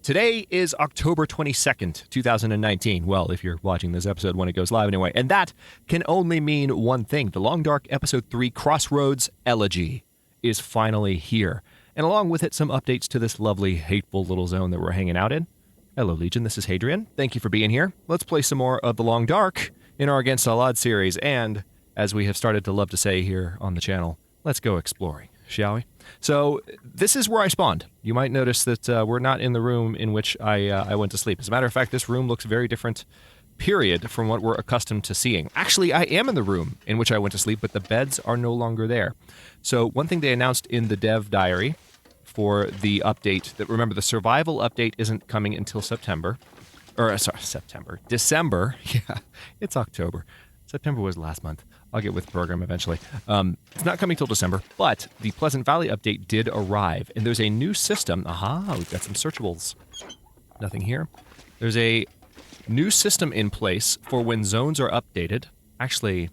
Today is October 22nd, 2019. Well, if you're watching this episode when it goes live anyway. And that can only mean one thing. The Long Dark Episode 3 Crossroads Elegy is finally here. And along with it, some updates to this lovely, hateful little zone that we're hanging out in. Hello, Legion. This is Hadrian. Thank you for being here. Let's play some more of The Long Dark in our Against All Odds series. And, as we have started to love to say here on the channel, let's go exploring, shall we? So, this is where I spawned. You might notice that we're not in the room in which I went to sleep. As a matter of fact, this room looks very different, period, from what we're accustomed to seeing. Actually, I am in the room in which I went to sleep, but the beds are no longer there. So, one thing they announced in the dev diary for the update, that remember, the survival update isn't coming until September. Or, sorry, September. December. Yeah, it's October. September was last month. I'll get with the program eventually. It's not coming till December, but the Pleasant Valley update did arrive, and there's a new system. Aha, we've got some searchables. Nothing here. There's a new system in place for when zones are updated. Actually,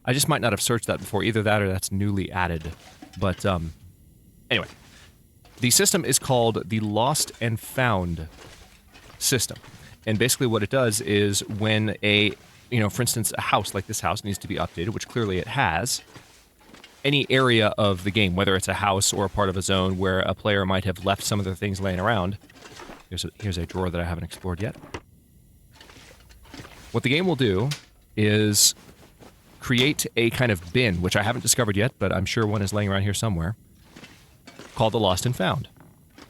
I just might not have searched that before. Either that or that's newly added. But anyway, the system is called the Lost and Found system. And basically what it does is when for instance, a house like this house needs to be updated, which clearly it has. Any area of the game, whether it's a house or a part of a zone where a player might have left some of their things laying around. Here's a drawer that I haven't explored yet. What the game will do is create a kind of bin, which I haven't discovered yet, but I'm sure one is laying around here somewhere, called the Lost and Found.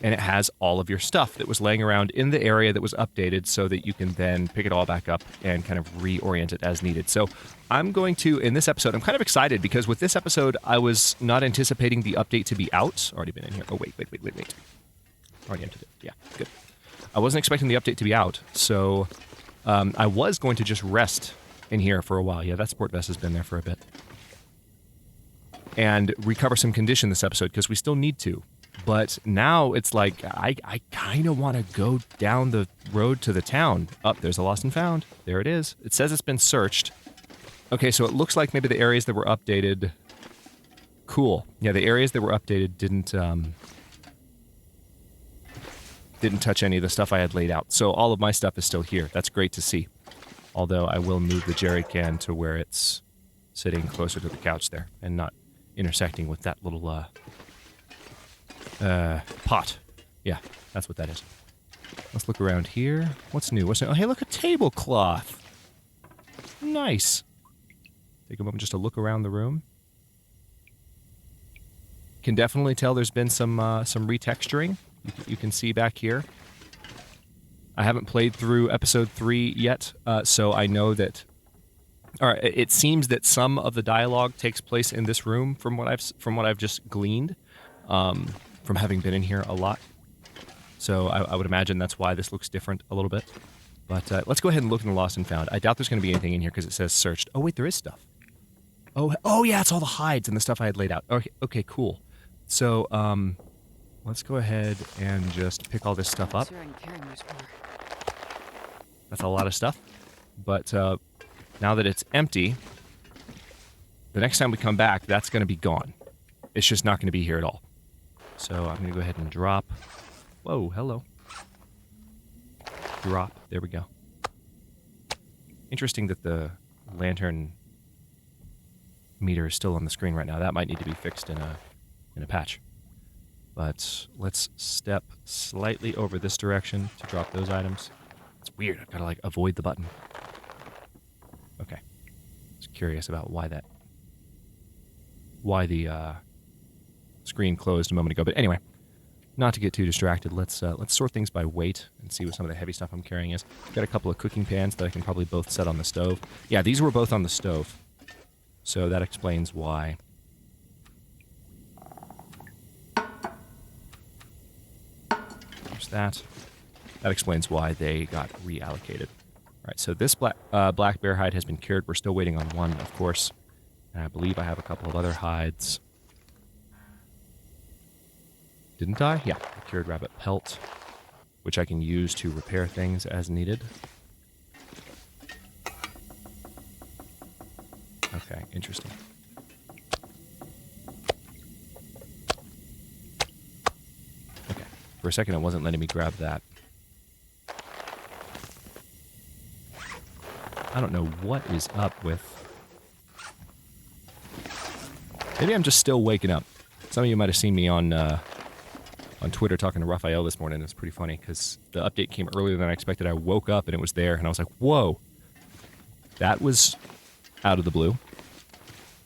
And it has all of your stuff that was laying around in the area that was updated so that you can then pick it all back up and kind of reorient it as needed. So I'm going to, in this episode, I'm kind of excited because with this episode, I was not anticipating the update to be out. Already been in here. Oh, wait. Already entered it. Yeah, good. I wasn't expecting the update to be out, so I was going to just rest in here for a while. Yeah, that sport vest has been there for a bit. And recover some condition this episode because we still need to. But now it's like, I kind of want to go down the road to the town. There's a Lost and Found. There it is. It says it's been searched. Okay, so it looks like maybe the areas that were updated... Cool. Yeah, the areas that were updated didn't touch any of the stuff I had laid out. So all of my stuff is still here. That's great to see. Although I will move the jerry can to where it's sitting closer to the couch there and not intersecting with that little... pot. Yeah, that's what that is. Let's look around here. What's new? Oh, hey, look, a tablecloth. Nice. Take a moment just to look around the room. Can definitely tell there's been some retexturing. You can see back here. I haven't played through episode 3 yet, so I know that... Alright, it seems that some of the dialogue takes place in this room from what I've just gleaned. From having been in here a lot. So I would imagine that's why this looks different a little bit. But let's go ahead and look in the Lost and Found. I doubt there's going to be anything in here because it says searched. Oh, wait, there is stuff. Oh yeah, it's all the hides and the stuff I had laid out. Okay, cool. So, let's go ahead and just pick all this stuff up. That's a lot of stuff. But now that it's empty, the next time we come back, that's going to be gone. It's just not going to be here at all. So I'm going to go ahead and drop. Whoa, hello. Drop. There we go. Interesting that the lantern meter is still on the screen right now. That might need to be fixed in a patch. But let's step slightly over this direction to drop those items. It's weird. I've got to avoid the button. Okay. Just curious about why the screen closed a moment ago. But anyway, not to get too distracted, let's sort things by weight and see what some of the heavy stuff I'm carrying is. Got a couple of cooking pans that I can probably both set on the stove. Yeah, these were both on the stove. So that explains why. There's that. That explains why they got reallocated. All right, so this black bear hide has been cured. We're still waiting on one, of course. And I believe I have a couple of other hides. Didn't I? Yeah, a cured rabbit pelt, which I can use to repair things as needed. Okay, interesting. Okay, for a second it wasn't letting me grab that I don't know what is up with... Maybe I'm just still waking up. Some of you might have seen me on Twitter talking to Raphael this morning. It was pretty funny because the update came earlier than I expected. I woke up and it was there, and I was like, whoa. That was out of the blue.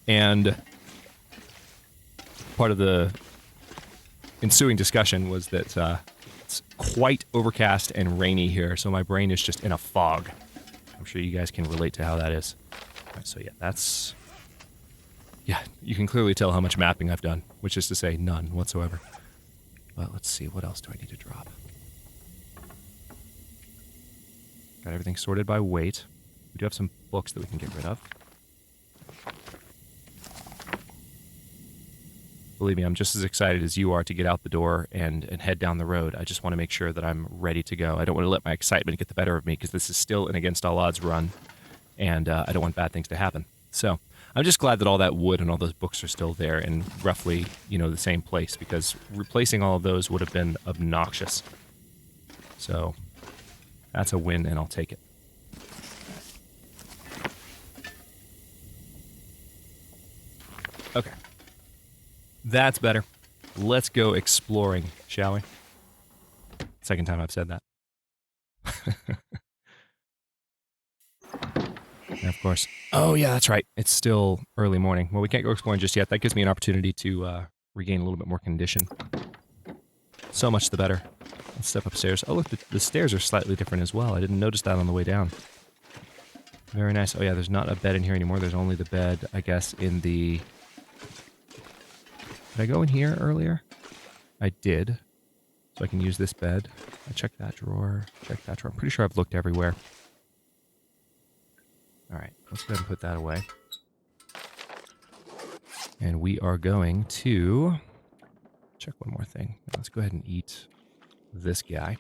And part of the ensuing discussion was that it's quite overcast and rainy here, so my brain is just in a fog. I'm sure you guys can relate to how that is. All right, so yeah, that's... Yeah, you can clearly tell how much mapping I've done, which is to say none whatsoever. But let's see, what else do I need to drop? Got everything sorted by weight. We do have some books that we can get rid of. Believe me, I'm just as excited as you are to get out the door and head down the road. I just want to make sure that I'm ready to go. I don't want to let my excitement get the better of me because this is still an against all odds run, and I don't want bad things to happen. So I'm just glad that all that wood and all those books are still there in roughly, the same place, because replacing all of those would have been obnoxious. So that's a win, and I'll take it. Okay. That's better. Let's go exploring, shall we? Second time I've said that. And of course. Oh, yeah, that's right. It's still early morning. Well, we can't go exploring just yet. That gives me an opportunity to regain a little bit more condition. So much the better. Let's step upstairs. Oh, look, the stairs are slightly different as well. I didn't notice that on the way down. Very nice. Oh, yeah, there's not a bed in here anymore. There's only the bed, I guess, in the... Did I go in here earlier? I did. So I can use this bed. I checked that drawer. Check that drawer. I'm pretty sure I've looked everywhere. Alright, let's go ahead and put that away. And we are going to... check one more thing. Let's go ahead and eat this guy.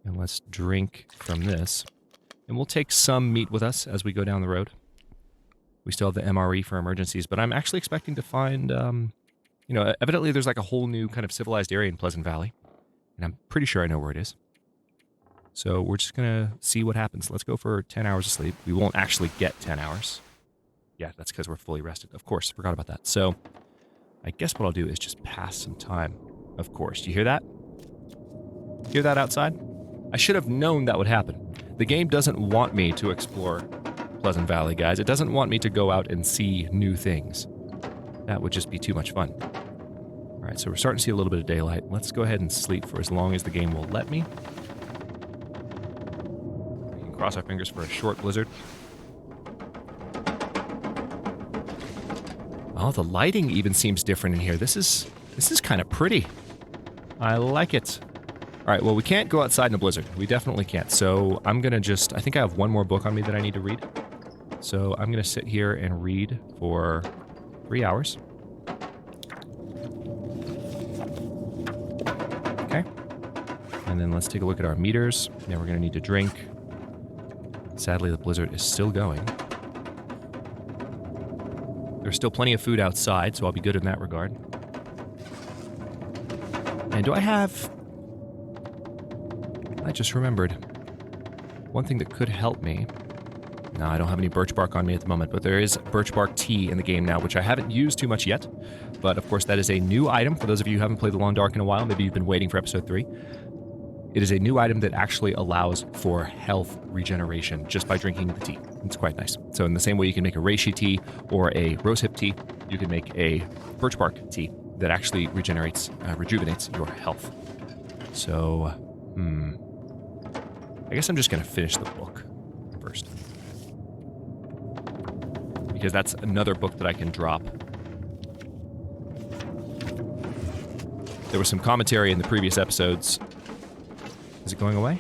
And let's drink from this. And we'll take some meat with us as we go down the road. We still have the MRE for emergencies, but I'm actually expecting to find, evidently there's like a whole new kind of civilized area in Pleasant Valley. And I'm pretty sure I know where it is. So we're just going to see what happens. Let's go for 10 hours of sleep. We won't actually get 10 hours. Yeah, that's because we're fully rested. Of course, forgot about that. So I guess what I'll do is just pass some time. Of course. Do you hear that? Hear that outside? I should have known that would happen. The game doesn't want me to explore Pleasant Valley, guys. It doesn't want me to go out and see new things. That would just be too much fun. All right, so we're starting to see a little bit of daylight. Let's go ahead and sleep for as long as the game will let me. We can cross our fingers for a short blizzard. Oh, the lighting even seems different in here. This is kind of pretty. I like it. All right, well, we can't go outside in a blizzard. We definitely can't. So I'm going to I think I have one more book on me that I need to read. So I'm going to sit here and read for 3 hours. Okay. And then let's take a look at our meters. Now we're going to need to drink. Sadly, the blizzard is still going. There's still plenty of food outside, so I'll be good in that regard. And do I have... I just remembered. One thing that could help me... No, I don't have any birch bark on me at the moment, but there is birch bark tea in the game now, which I haven't used too much yet. But, of course, that is a new item. For those of you who haven't played The Long Dark in a while, maybe you've been waiting for Episode 3. It is a new item that actually allows for health regeneration just by drinking the tea. It's quite nice. So in the same way you can make a reishi tea or a rosehip tea, you can make a birch bark tea that actually rejuvenates your health. So, I guess I'm just going to finish the book first. Because that's another book that I can drop. There was some commentary in the previous episodes. Is it going away?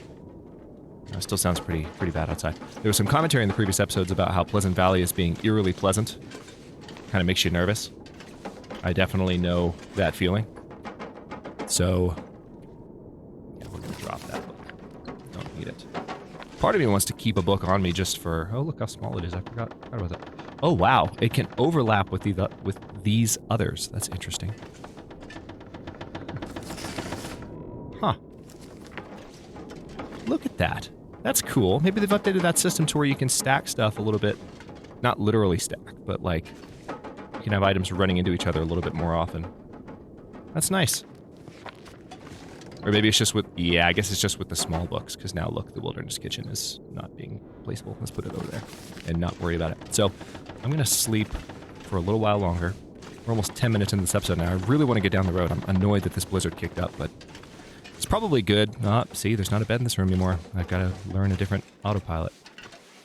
No, it still sounds pretty bad outside. There was some commentary in the previous episodes about how Pleasant Valley is being eerily pleasant. Kind of makes you nervous. I definitely know that feeling. So, yeah, we're going to drop that book. Don't need it. Part of me wants to keep a book on me just for... Oh, look how small it is. I forgot about that. Oh, wow. It can overlap with these others. That's interesting. Huh. Look at that. That's cool. Maybe they've updated that system to where you can stack stuff a little bit. Not literally stack, but like you can have items running into each other a little bit more often. That's nice. Or maybe it's just with, yeah, I guess it's just with the small books, because now look, the Wilderness Kitchen is not being placeable. Let's put it over there and not worry about it. So I'm going to sleep for a little while longer. We're almost 10 minutes into this episode now. I really want to get down the road. I'm annoyed that this blizzard kicked up, but it's probably good. See, there's not a bed in this room anymore. I've got to learn a different autopilot.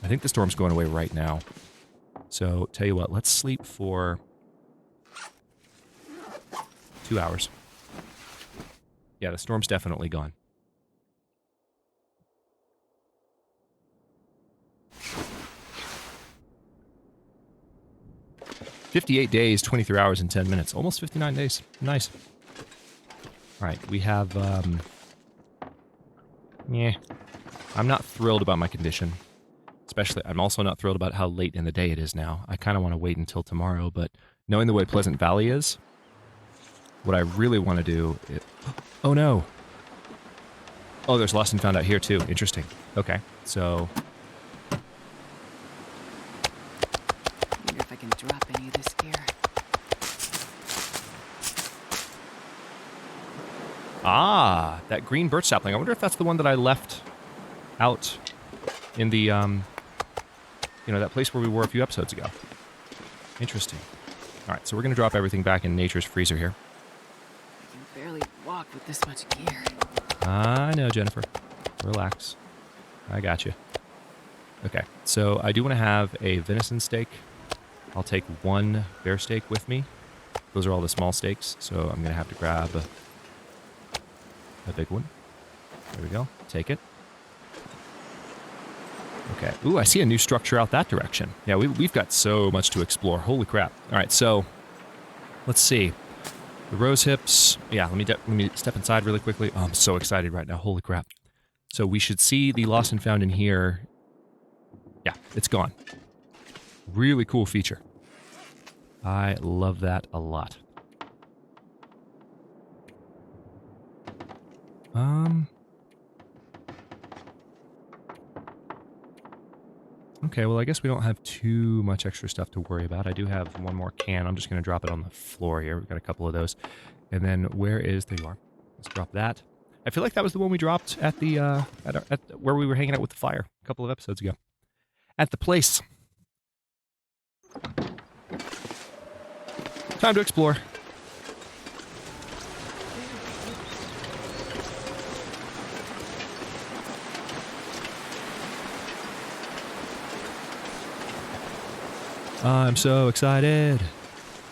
I think the storm's going away right now. So, tell you what, let's sleep for 2 hours. Yeah, the storm's definitely gone. "58 days, 23 hours, and 10 minutes. Almost 59 days. Nice. Alright, we have, yeah. I'm not thrilled about my condition. Especially, I'm also not thrilled about how late in the day it is now. I kind of want to wait until tomorrow, but knowing the way Pleasant Valley is, what I really want to do is... Oh no! Oh, there's Lost and Found out here too. Interesting. Okay, so... I wonder if I can drop any of this gear. Ah, that green birch sapling. I wonder if that's the one that I left out in the, you know, that place where we were a few episodes ago. Interesting. Alright, so we're going to drop everything back in nature's freezer here. I can barely walk with this much gear. I know, Jennifer. Relax. I got you. Okay, so I do want to have a venison steak. I'll take one bear steak with me. Those are all the small steaks, so I'm going to have to grab a big one. There we go. Take it. Okay. Ooh, I see a new structure out that direction. Yeah, we've got so much to explore. Holy crap. All right, so let's see. The rose hips. Yeah, let me step inside really quickly. Oh, I'm so excited right now. Holy crap. So we should see the Lost and Found in here. Yeah, it's gone. Really cool feature. I love that a lot. Okay, well, I guess we don't have too much extra stuff to worry about. I do have one more can. I'm just going to drop it on the floor here. We've got a couple of those. And then where is the alarm? Let's drop that. I feel like that was the one we dropped at the at where we were hanging out with the fire a couple of episodes ago. At the place. Time to explore. I'm so excited.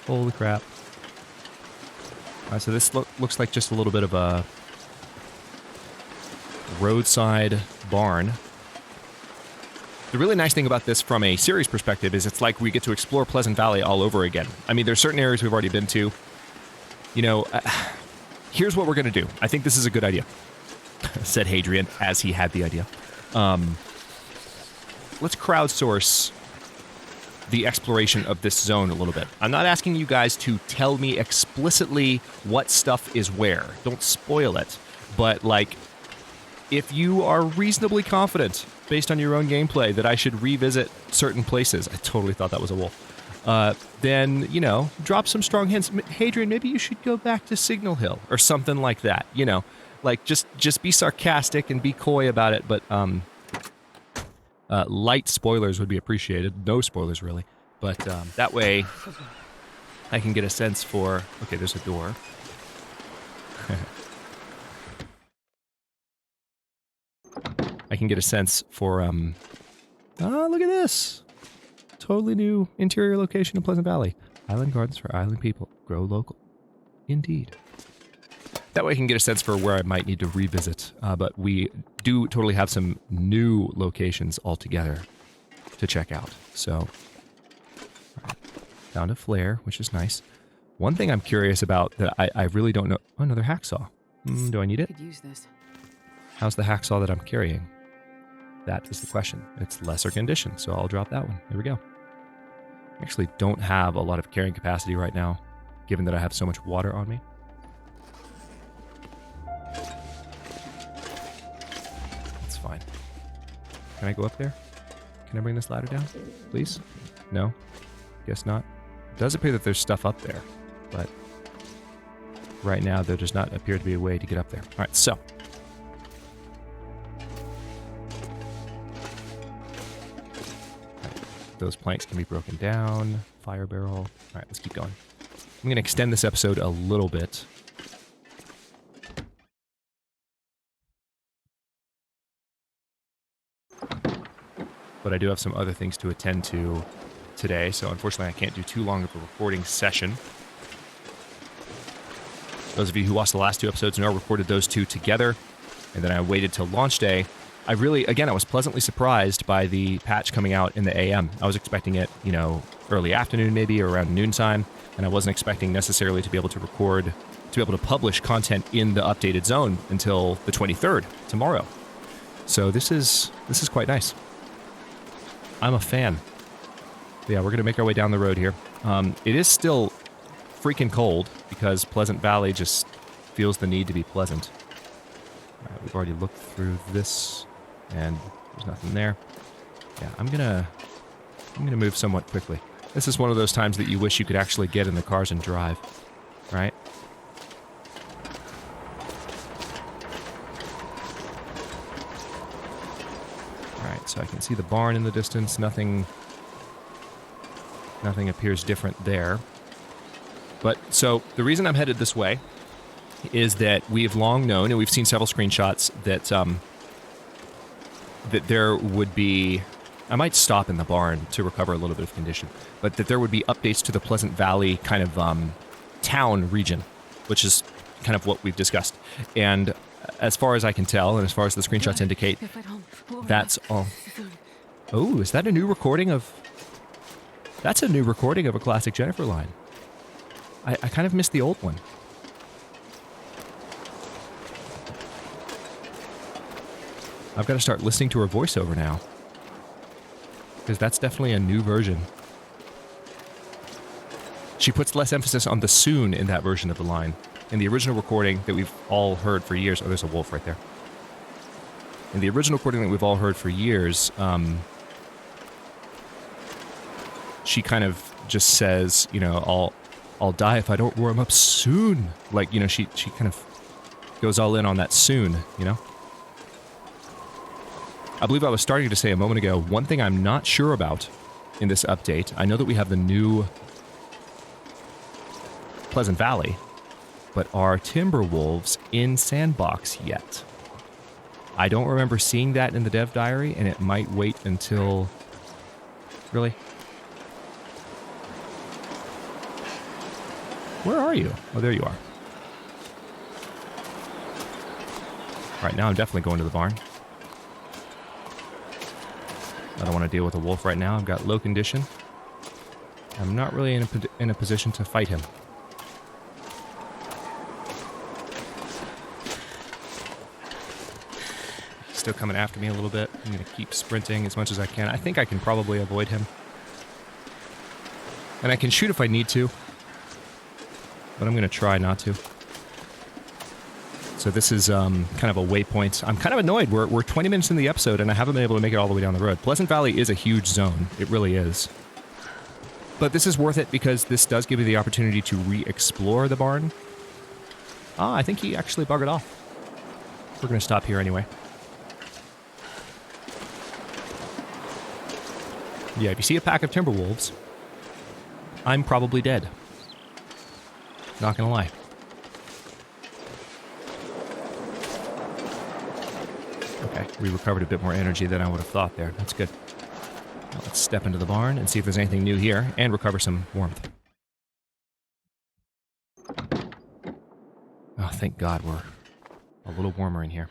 Holy crap. Alright, so this looks like just a little bit of a roadside barn. The really nice thing about this from a series perspective is it's like we get to explore Pleasant Valley all over again. I mean, there's certain areas we've already been to. You know, here's what we're going to do. I think this is a good idea, said Hadrian as he had the idea. Let's crowdsource the exploration of this zone a little bit. I'm not asking you guys to tell me explicitly what stuff is where. Don't spoil it. But, like, if you are reasonably confident, based on your own gameplay, that I should revisit certain places, I totally thought that was a wolf, then, you know, drop some strong hints. Hadrian, maybe you should go back to Signal Hill, or something like that, you know. Like, just be sarcastic and be coy about it, but, light spoilers would be appreciated. No spoilers, really. But that way, I can get a sense for... Okay, there's a door. I can get a sense for... look at this! Totally new interior location in Pleasant Valley. Island gardens for island people. Grow local. Indeed. That way I can get a sense for where I might need to revisit, but we do totally have some new locations altogether to check out. So, right. Found a flare, which is nice. One thing I'm curious about that I really don't know... Oh, another hacksaw. Do I need it? Could use this. How's the hacksaw that I'm carrying? That is the question. It's lesser condition, so I'll drop that one. There we go. I actually don't have a lot of carrying capacity right now, given that I have so much water on me. Fine. Can I go up there? Can I bring this ladder down, please? No? Guess not. It does appear that there's stuff up there, but right now there does not appear to be a way to get up there. All right, so. Those planks can be broken down. Fire barrel. All right, let's keep going. I'm going to extend this episode a little bit. But I do have some other things to attend to today, so unfortunately I can't do too long of a recording session. Those of you who watched the last two episodes know I recorded those two together, and then I waited till launch day. I was pleasantly surprised by the patch coming out in the AM. I was expecting it, early afternoon maybe, or around noontime, and I wasn't expecting necessarily to be able to record, to be able to publish content in the updated zone until the 23rd, tomorrow. So this is quite nice. I'm a fan. Yeah, we're going to make our way down the road here. It is still freaking cold because Pleasant Valley just feels the need to be pleasant. We've already looked through this, and there's nothing there. Yeah, I'm gonna move somewhat quickly. This is one of those times that you wish you could actually get in the cars and drive, right? Alright, so I can see the barn in the distance. Nothing appears different there. But, so, the reason I'm headed this way is that we've long known, and we've seen several screenshots, that that there would be... I might stop in the barn to recover a little bit of condition, but that there would be updates to the Pleasant Valley kind of town region, which is kind of what we've discussed. And as far as I can tell, and as far as the screenshots indicate, that's all. Oh, is that a new recording of... That's a new recording of a classic Jennifer line. I kind of missed the old one. I've got to start listening to her voiceover now. Because that's definitely a new version. She puts less emphasis on the soon in that version of the line. In the original recording that we've all heard for years... Oh, there's a wolf right there. In the original recording that we've all heard for years, she kind of just says, I'll die if I don't warm up soon. Like, she kind of goes all in on that soon, I believe I was starting to say a moment ago, one thing I'm not sure about in this update, I know that we have the new Pleasant Valley, but are timber wolves in Sandbox yet? I don't remember seeing that in the dev diary, and it might wait until... Really? Where are you? Oh, there you are. Alright, now I'm definitely going to the barn. I don't want to deal with a wolf right now. I've got low condition. I'm not really in a position to fight him. He's still coming after me a little bit. I'm going to keep sprinting as much as I can. I think I can probably avoid him. And I can shoot if I need to. But I'm going to try not to. So this is kind of a waypoint. I'm kind of annoyed. We're 20 minutes in the episode, and I haven't been able to make it all the way down the road. Pleasant Valley is a huge zone. It really is. But this is worth it because this does give you the opportunity to re-explore the barn. Ah, I think he actually buggered off. We're going to stop here anyway. Yeah, if you see a pack of timber wolves, I'm probably dead. Not gonna lie. Okay, we recovered a bit more energy than I would have thought there. That's good. Now let's step into the barn and see if there's anything new here, and recover some warmth. Oh, thank God we're a little warmer in here.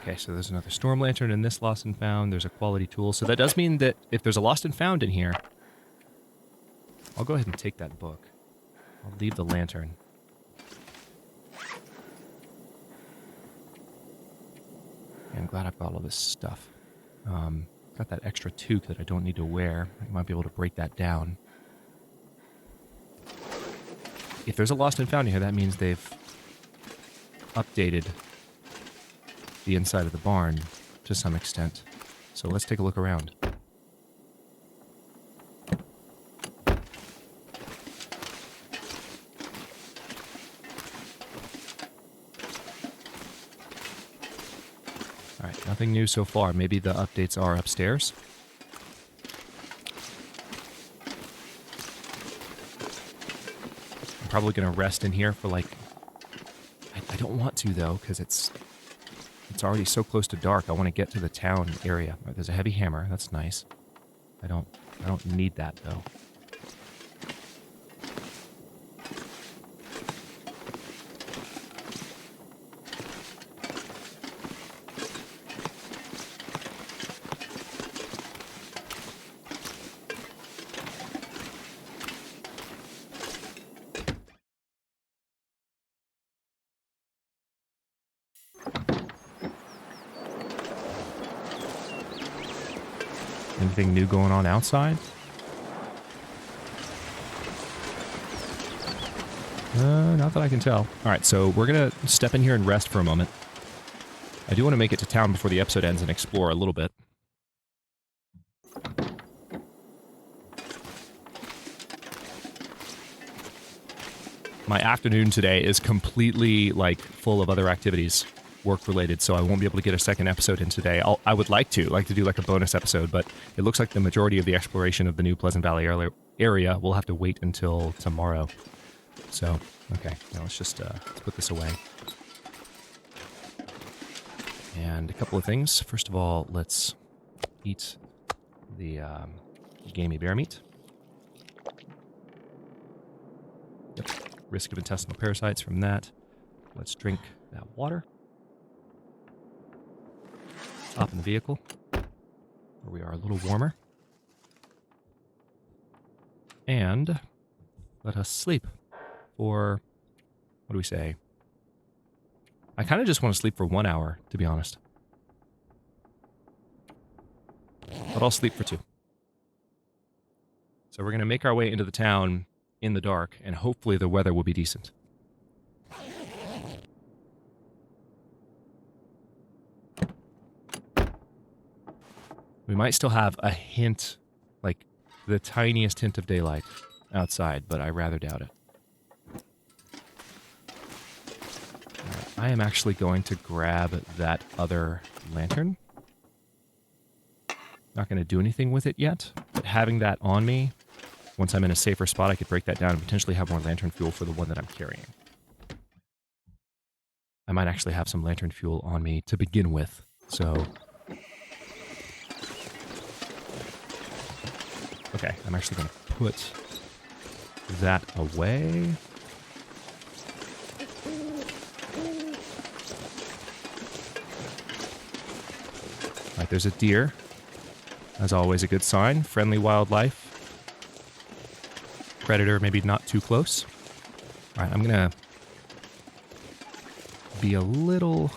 Okay, so there's another storm lantern in this lost and found. There's a quality tool. So that does mean that if there's a lost and found in here, I'll go ahead and take that book. I'll leave the lantern. I'm glad I've got all this stuff. Got got that extra toque that I don't need to wear. I might be able to break that down. If there's a lost and found here, that means they've updated the inside of the barn to some extent. So let's take a look around. Alright, nothing new so far. Maybe the updates are upstairs. I'm probably going to rest in here for like... I don't want to though, because it's already so close to dark. I want to get to the town area. Right, there's a heavy hammer. That's nice. I don't need that though. Anything new going on outside? Not that I can tell. Alright, so we're going to step in here and rest for a moment. I do want to make it to town before the episode ends and explore a little bit. My afternoon today is completely, like, full of other activities. Work-related, so I won't be able to get a second episode in today. I would like to do like a bonus episode, but it looks like the majority of the exploration of the new Pleasant Valley area will have to wait until tomorrow. So, okay, now let's just let's put this away. And a couple of things. First of all, let's eat the gamey bear meat. Yep, risk of intestinal parasites from that. Let's drink that water. Hop in the vehicle, where we are a little warmer. And let us sleep for, what do we say? I kind of just want to sleep for 1 hour, to be honest. But I'll sleep for 2. So we're going to make our way into the town in the dark, and hopefully the weather will be decent. We might still have a hint, like the tiniest hint of daylight outside, but I rather doubt it. I am actually going to grab that other lantern. Not going to do anything with it yet, but having that on me, once I'm in a safer spot, I could break that down and potentially have more lantern fuel for the one that I'm carrying. I might actually have some lantern fuel on me to begin with, so... Okay, I'm actually going to put that away. Alright, there's a deer. As always, a good sign. Friendly wildlife. Predator maybe not too close. Alright, I'm going to be a little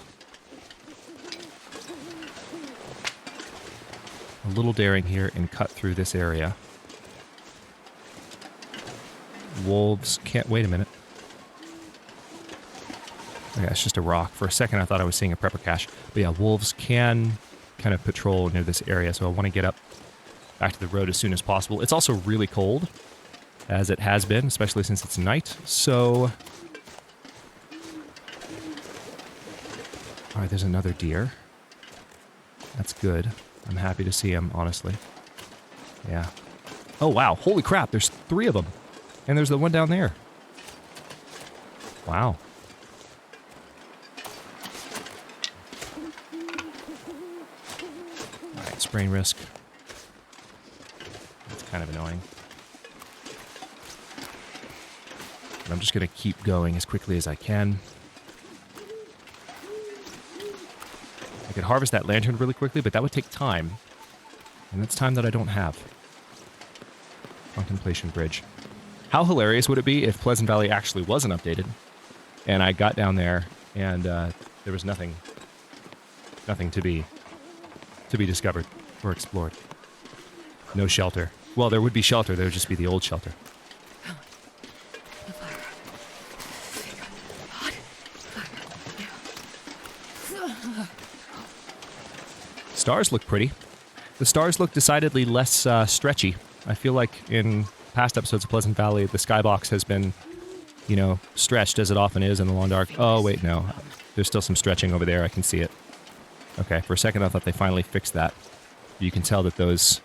daring here and cut through this area. Wolves can't... Wait a minute. Okay, it's just a rock. For a second I thought I was seeing a prepper cache. But yeah, wolves can kind of patrol near this area, so I want to get up back to the road as soon as possible. It's also really cold, as it has been, especially since it's night, so... Alright, there's another deer. That's good. I'm happy to see him, honestly. Yeah. Oh, wow. Holy crap, there's 3 of them. And there's the one down there. Wow. Alright, sprain risk. That's kind of annoying. But I'm just going to keep going as quickly as I can. I could harvest that lantern really quickly, but that would take time. And that's time that I don't have. Contemplation Bridge. How hilarious would it be if Pleasant Valley actually wasn't updated, and I got down there, and there was nothing to be discovered. or explored. No shelter. Well, there would be shelter. There would just be the old shelter. The fire. Hot. Fire. Stars look pretty. The stars look decidedly less stretchy. I feel like in past episodes of Pleasant Valley, the skybox has been, you know, stretched as it often is in the Long Dark. Oh, wait, no. There's still some stretching over there. I can see it. Okay, for a second I thought they finally fixed that. You can tell that those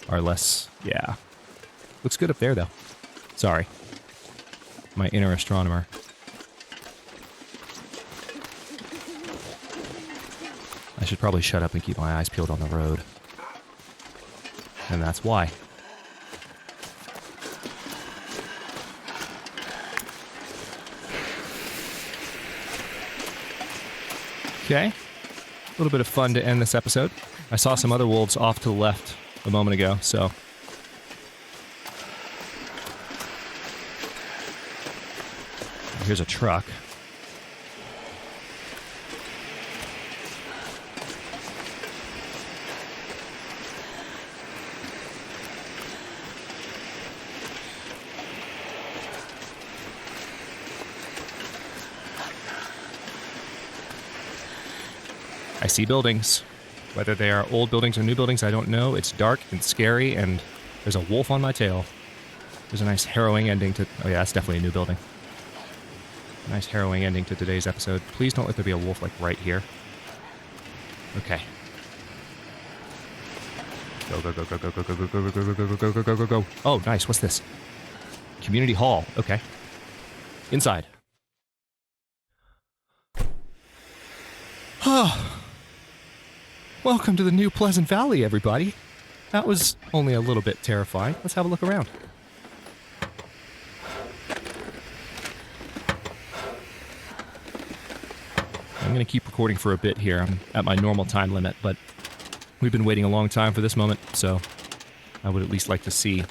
are less... Yeah. Looks good up there, though. Sorry. My inner astronomer. I should probably shut up and keep my eyes peeled on the road. And that's why. Okay. A little bit of fun to end this episode. I saw some other wolves off to the left a moment ago, so... Here's a truck. I see buildings. Whether they are old buildings or new buildings, I don't know. It's dark and scary, and there's a wolf on my tail. There's a nice harrowing ending to... Oh yeah, that's definitely a new building. Nice harrowing ending to today's episode. Please don't let there be a wolf, like, right here. Okay. Go, go, go, go, go, go, go, go, go, go, go, go, go, go, go, go, go. Oh, nice. What's this? Community hall. Okay. Inside. Oh. Welcome to the new Pleasant Valley, everybody. That was only a little bit terrifying. Let's have a look around. I'm going to keep recording for a bit here. I'm at my normal time limit, but we've been waiting a long time for this moment, so I would at least like to see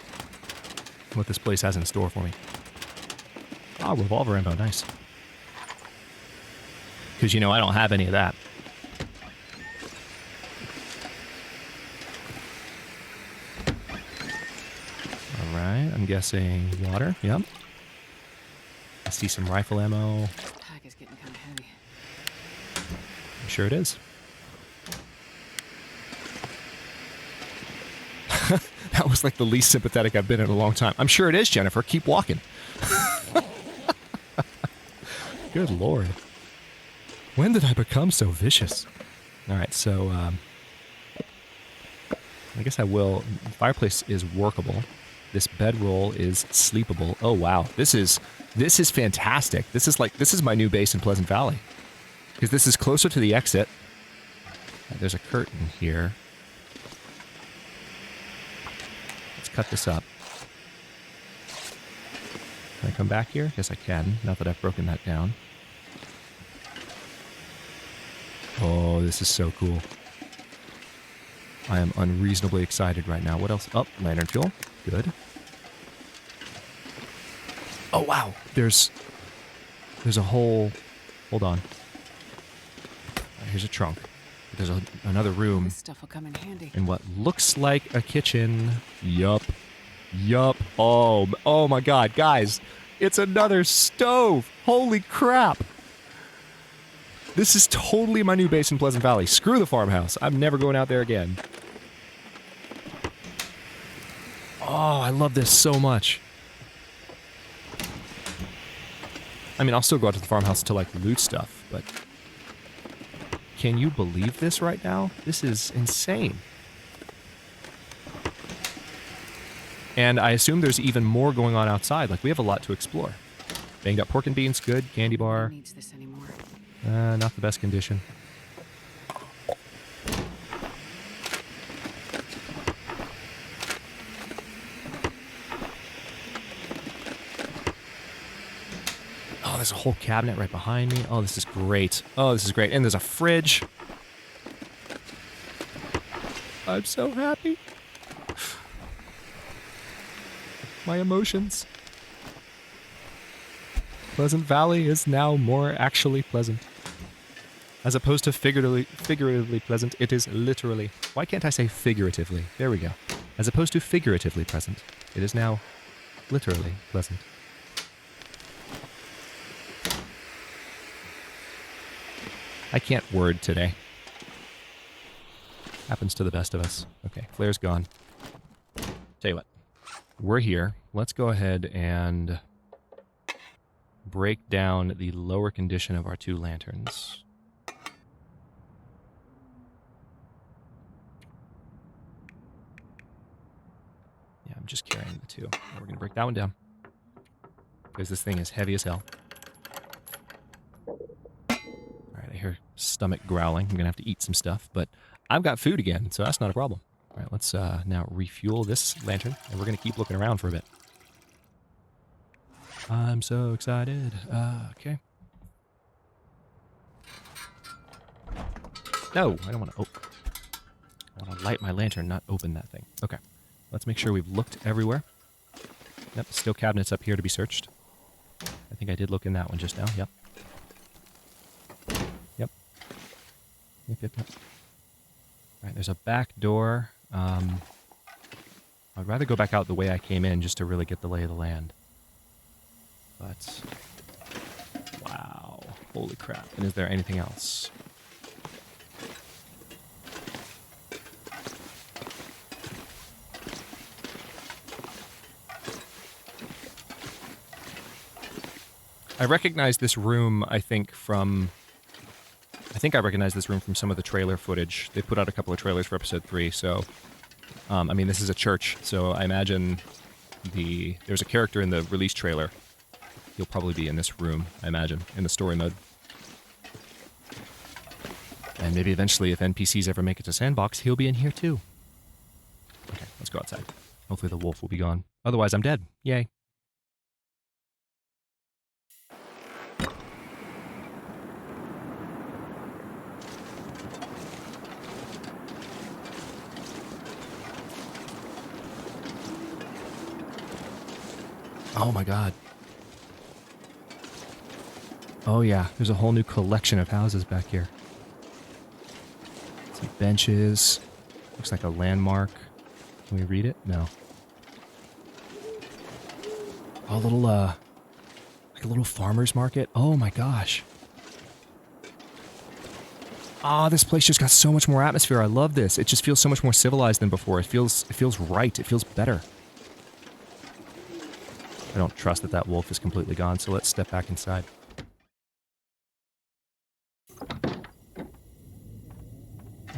what this place has in store for me. Ah, revolver ammo, nice. Because, you know, I don't have any of that. Alright, I'm guessing water, yep. I see some rifle ammo. This pack is getting kind of heavy. I'm sure it is. That was like the least sympathetic I've been in a long time. I'm sure it is, Jennifer. Keep walking. Good lord. When did I become so vicious? Alright, so, I guess I will. The fireplace is workable. This bedroll is sleepable. Oh, wow. This is fantastic. This is my new base in Pleasant Valley. Because this is closer to the exit. There's a curtain here. Let's cut this up. Can I come back here? Yes, I can. Now that I've broken that down. Oh, this is so cool. I am unreasonably excited right now. What else? Oh, lantern fuel. Good. Oh, wow. There's a whole... Hold on. Here's a trunk. There's another room. This stuff will come in handy. In what looks like a kitchen. Yup. Yup. Oh my god, guys. It's another stove. Holy crap. This is totally my new base in Pleasant Valley. Screw the farmhouse. I'm never going out there again. Oh, I love this so much. I mean, I'll still go out to the farmhouse to, like, loot stuff, but... Can you believe this right now? This is insane. And I assume there's even more going on outside. Like, we have a lot to explore. Banged up pork and beans, good. Candy bar. Who needs this anymore? Not the best condition. Oh, there's a whole cabinet right behind me. Oh, this is great. Oh, this is great. And there's a fridge. I'm so happy. My emotions. Pleasant Valley is now more actually pleasant. As opposed to figuratively pleasant, it is literally Why can't I say figuratively? There we go. As opposed to figuratively present. It is now literally pleasant. I can't word today. Happens to the best of us. Okay, flare's gone. Tell you what. We're here. Let's go ahead and break down the lower condition of our 2 lanterns. Yeah, I'm just carrying the 2. We're going to break that one down. Because this thing is heavy as hell. Alright, I hear stomach growling. I'm going to have to eat some stuff, but I've got food again, so that's not a problem. Alright, let's now refuel this lantern, and we're going to keep looking around for a bit. I'm so excited. Okay. No, I don't want to open. I want to light my lantern, not open that thing. Okay. Let's make sure we've looked everywhere. Yep, steel cabinet's up here to be searched. I think I did look in that one just now. Yep. Yep. Yep. Alright, there's a back door. I'd rather go back out the way I came in just to really get the lay of the land. But, wow, holy crap. And is there anything else? I recognize this room, I think I recognize this room from some of the trailer footage. They put out a couple of trailers for episode 3, so, I mean, this is a church, so I imagine there's a character in the release trailer. He'll probably be in this room, I imagine, in the story mode. And maybe eventually, if NPCs ever make it to Sandbox, he'll be in here too. Okay, let's go outside. Hopefully the wolf will be gone. Otherwise, I'm dead. Yay. Oh my god. Oh yeah, there's a whole new collection of houses back here. Some benches. Looks like a landmark. Can we read it? No. Oh, like a little farmer's market. Oh my gosh. Ah, this place just got so much more atmosphere. I love this. It just feels so much more civilized than before. It feels right. It feels better. I don't trust that wolf is completely gone, so let's step back inside.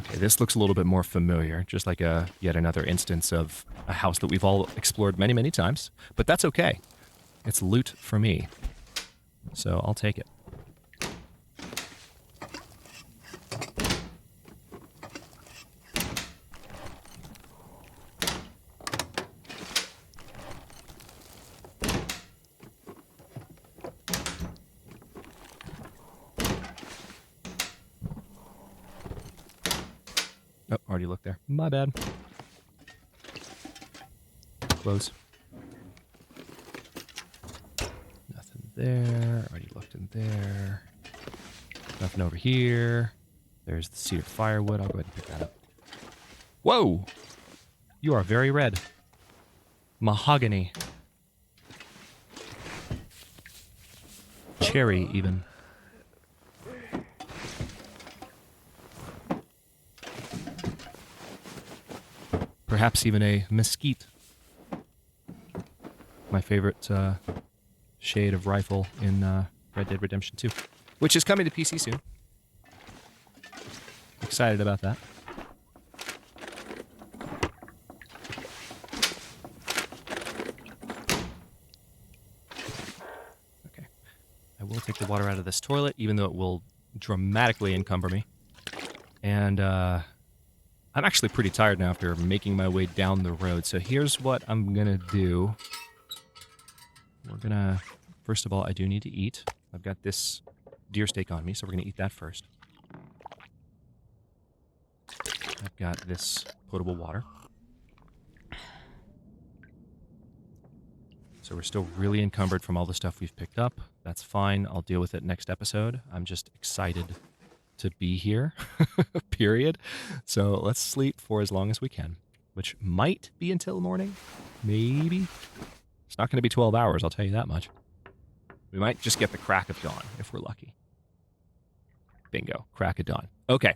Okay, this looks a little bit more familiar, just like yet another instance of a house that we've all explored many, many times. But that's okay. It's loot for me. So I'll take it. Oh, already looked there. My bad. Close. Nothing there. Already looked in there. Nothing over here. There's the cedar firewood. I'll go ahead and pick that up. Whoa! You are very red. Mahogany. Cherry, even. Perhaps even a mesquite. My favorite shade of rifle in Red Dead Redemption 2. Which is coming to PC soon. Excited about that. Okay. I will take the water out of this toilet, even though it will dramatically encumber me. And, I'm actually pretty tired now after making my way down the road, so here's what I'm gonna do. We're gonna... First of all, I do need to eat. I've got this deer steak on me, so we're gonna eat that first. I've got this potable water. So we're still really encumbered from all the stuff we've picked up. That's fine. I'll deal with it next episode. I'm just excited to be here, period. So let's sleep for as long as we can, which might be until morning, maybe. It's not going to be 12 hours, I'll tell you that much. We might just get the crack of dawn if we're lucky. Bingo, crack of dawn. Okay,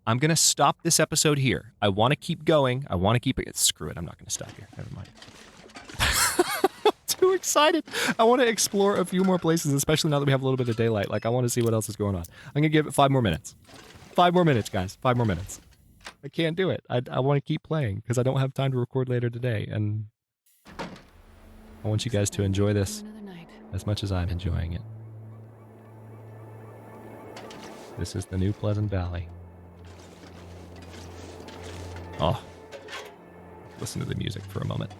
I'm going to stop this episode here. I want to keep going. I want to keep it. Screw it, I'm not going to stop here. Never mind. Too excited. I want to explore a few more places, especially now that we have a little bit of daylight. Like, I want to see what else is going on. I'm going to give it 5 more minutes. 5 more minutes, guys. 5 more minutes. I can't do it. I want to keep playing because I don't have time to record later today. And I want you guys to enjoy this as much as I'm enjoying it. This is the New Pleasant Valley. Oh. Listen to the music for a moment.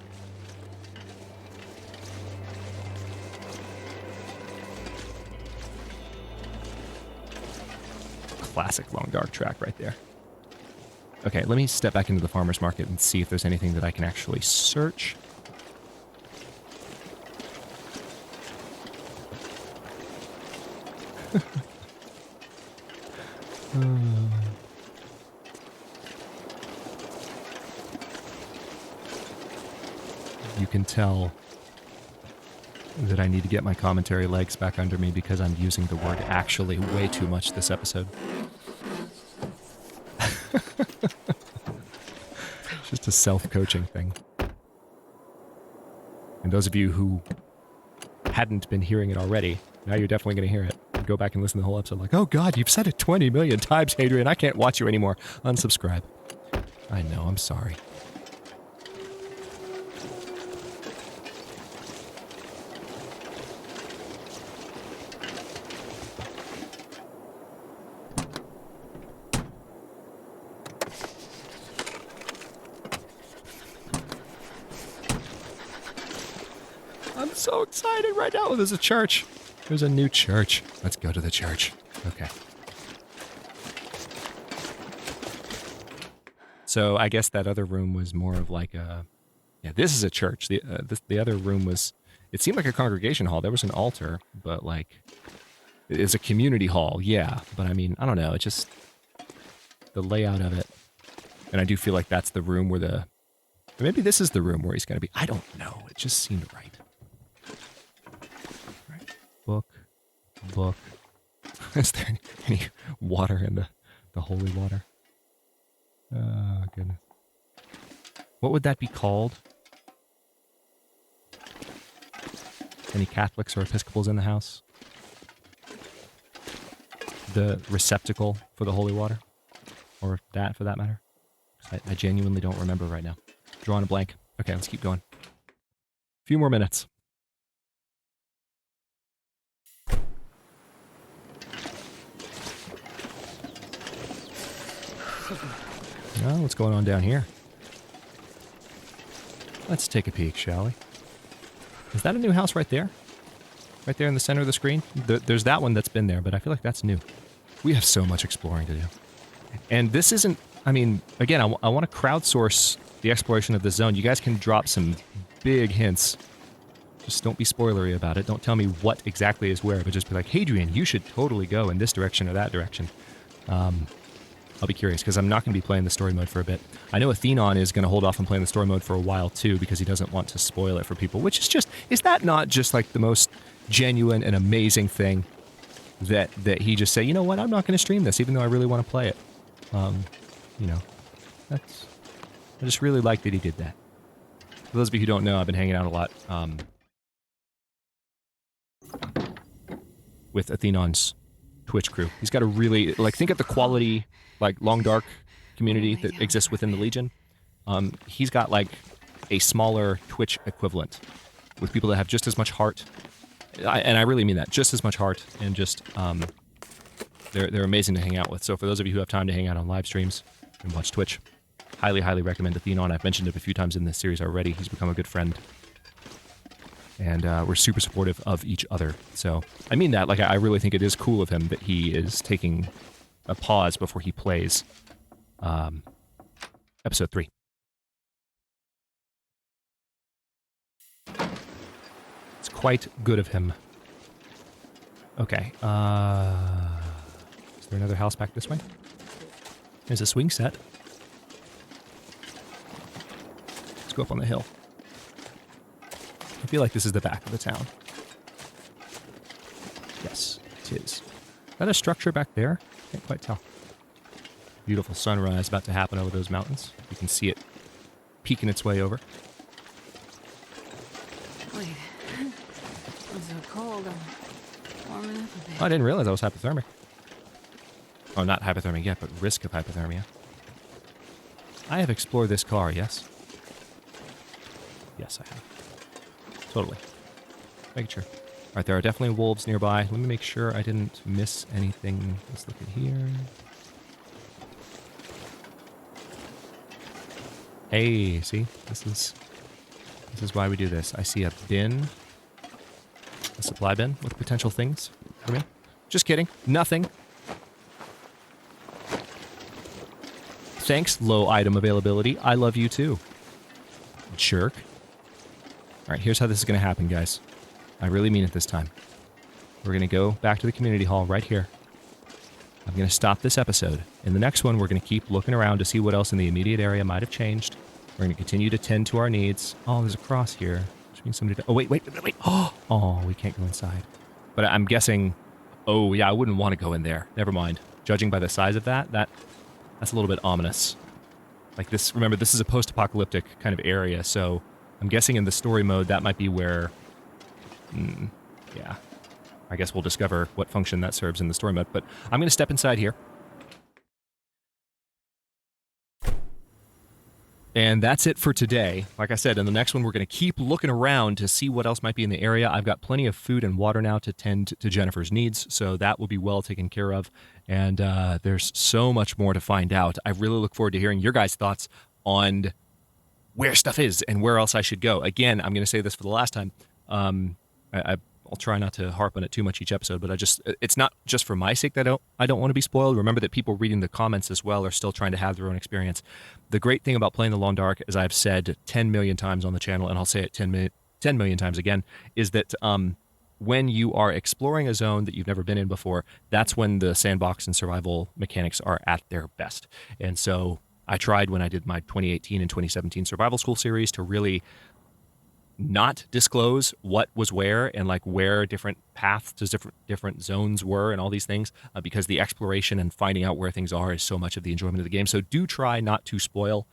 Classic long dark track right there. Okay, let me step back into the farmer's market and see if there's anything that I can actually search. You can tell that I need to get my commentary legs back under me because I'm using the word actually way too much this episode. It's just a self-coaching thing. And those of you who hadn't been hearing it already, now you're definitely going to hear it. Go back and listen to the whole episode like, oh god, you've said it 20 million times, Hadrian. I can't watch you anymore. Unsubscribe. I know, I'm sorry. I'm so excited right now. There's a church. There's a new church. Let's go to the church. Okay. So I guess that other room was more of like a... Yeah, this is a church. The other room was... It seemed like a congregation hall. There was an altar, but like... It's a community hall, yeah. But I mean, I don't know. It just... The layout of it. And I do feel like that's the room where the... Maybe this is the room where he's going to be. I don't know. It just seemed right. Book. Is there any water in the holy water? Oh, goodness. What would that be called? Any Catholics or Episcopals in the house? The receptacle for the holy water? Or that, for that matter? I genuinely don't remember right now. Drawing a blank. Okay, let's keep going. A few more minutes. Oh, what's going on down here? Let's take a peek, shall we? Is that a new house right there? Right there in the center of the screen? There's that one that's been there, but I feel like that's new. We have so much exploring to do. And this isn't... I mean, again, I want to crowdsource the exploration of this zone. You guys can drop some big hints. Just don't be spoilery about it. Don't tell me what exactly is where, but just be like, Hadrian, you should totally go in this direction or that direction. I'll be curious, because I'm not going to be playing the story mode for a bit. I know Athenon is going to hold off on playing the story mode for a while, too, because he doesn't want to spoil it for people, which is just... Is that not just, like, the most genuine and amazing thing that he just say, you know what, I'm not going to stream this, even though I really want to play it? You know, that's... I just really like that he did that. For those of you who don't know, I've been hanging out a lot, with Athenon's Twitch crew. He's got a really... Like, think of the quality... like Long Dark community that exists within the Legion. He's got like a smaller Twitch equivalent with people that have just as much heart, and I really mean that, just as much heart, and just they're amazing to hang out with. So for those of you who have time to hang out on live streams and watch Twitch, highly recommend Athenon. I've mentioned it a few times in this series already. He's become a good friend, and we're super supportive of each other. So I mean that, like, I really think it is cool of him that he is taking a pause before he plays episode 3. It's quite good of him. Okay, is there another house back this way? There's a swing set. Let's go up on the hill. I feel like this is the back of the town. Yes, it is. Is that a structure back there? Can't quite tell. Beautiful sunrise about to happen over those mountains. You can see it peeking its way over. Wait. I'm so cold. I'm warming up a bit. Oh, I didn't realize I was hypothermic. Oh, not hypothermic yet, but risk of hypothermia. I have explored this car, yes? Yes, I have. Totally. Making sure. All right, there are definitely wolves nearby. Let me make sure I didn't miss anything. Let's look in here. Hey, see? This is why we do this. I see a bin. A supply bin with potential things for me. Just kidding. Nothing. Thanks, low item availability. I love you too. Jerk. All right, here's how this is going to happen, guys. I really mean it this time. We're going to go back to the community hall right here. I'm going to stop this episode. In the next one, we're going to keep looking around to see what else in the immediate area might have changed. We're going to continue to tend to our needs. Oh, there's a cross here. Which means somebody... Oh, wait. Oh, we can't go inside. But I'm guessing... Oh, yeah, I wouldn't want to go in there. Never mind. Judging by the size of that's a little bit ominous. Like this... Remember, this is a post-apocalyptic kind of area, so I'm guessing in the story mode, that might be where... yeah. I guess we'll discover what function that serves in the story mode, but I'm going to step inside here. And that's it for today. Like I said, in the next one, we're going to keep looking around to see what else might be in the area. I've got plenty of food and water now to tend to Jennifer's needs, so that will be well taken care of. And there's so much more to find out. I really look forward to hearing your guys' thoughts on where stuff is and where else I should go. Again, I'm going to say this for the last time. I'll try not to harp on it too much each episode, but it's not just for my sake that I don't want to be spoiled. Remember that people reading the comments as well are still trying to have their own experience. The great thing about playing the Long Dark, as I've said 10 million times on the channel, and I'll say it 10 million times again, is that when you are exploring a zone that you've never been in before, that's when the sandbox and survival mechanics are at their best. And so I tried when I did my 2018 and 2017 survival school series to really not disclose what was where and like where different paths to different zones were and all these things because the exploration and finding out where things are is so much of the enjoyment of the game. So do try not to spoil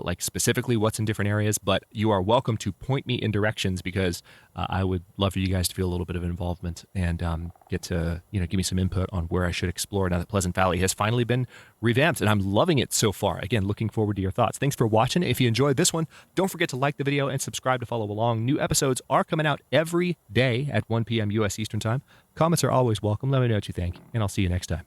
like specifically what's in different areas, but you are welcome to point me in directions because I would love for you guys to feel a little bit of involvement and get to give me some input on where I should explore now that Pleasant Valley has finally been revamped, and I'm loving it so far. Again, looking forward to your thoughts. Thanks for watching. If you enjoyed this one, don't forget to like the video and subscribe to follow along. New episodes are coming out every day at 1 p.m. U.S. Eastern Time. Comments are always welcome. Let me know what you think, and I'll see you next time.